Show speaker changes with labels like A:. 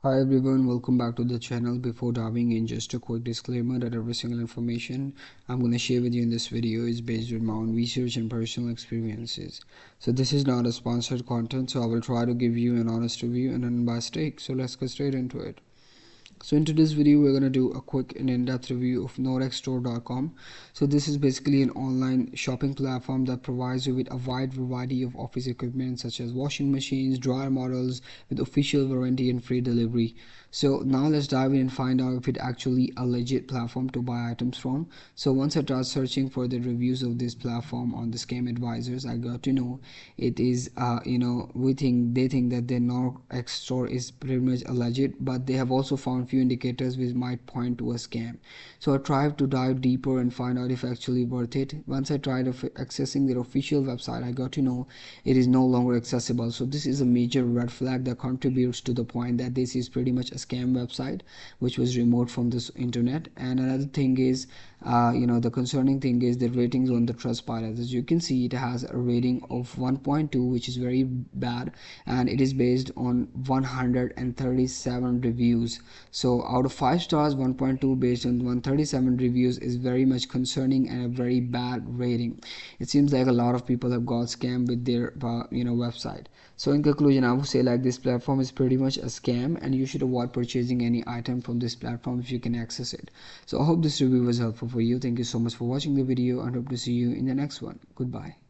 A: Hi everyone, welcome back to the channel. Before diving in, just a quick disclaimer that every single information I'm going to share with you in this video is based on my own research and personal experiences. So this is not a sponsored content, so I will try to give you an honest review and an unbiased take. So let's get straight into it. So in today's video, we're going to do a quick and in-depth review of norexstore.com. So this is basically an online shopping platform that provides you with a wide variety of office equipment such as washing machines, dryer models with official warranty and free delivery. So now let's dive in and find out if it's actually a legit platform to buy items from. So once I started searching for the reviews of this platform on the scam advisors, I got to know it is they think that the Norex store is pretty much a legit, but they have also found few indicators which might point to a scam. So I tried to dive deeper and find out if actually worth it. Once I tried accessing their official website, I got to know it is no longer accessible. So this is a major red flag that contributes to the point that this is pretty much a scam website which was removed from this internet. And another thing is the concerning thing is the ratings on the Trustpilot. As you can see, it has a rating of 1.2, which is very bad, and it is based on 137 reviews. So out of 5 stars, 1.2 based on 137 reviews is very much concerning and a very bad rating. It seems like a lot of people have got scammed with their website. So in conclusion, I would say like this platform is pretty much a scam, and you should avoid purchasing any item from this platform if you can access it. So I hope this review was helpful for you. Thank you so much for watching the video and hope to see you in the next one. Goodbye.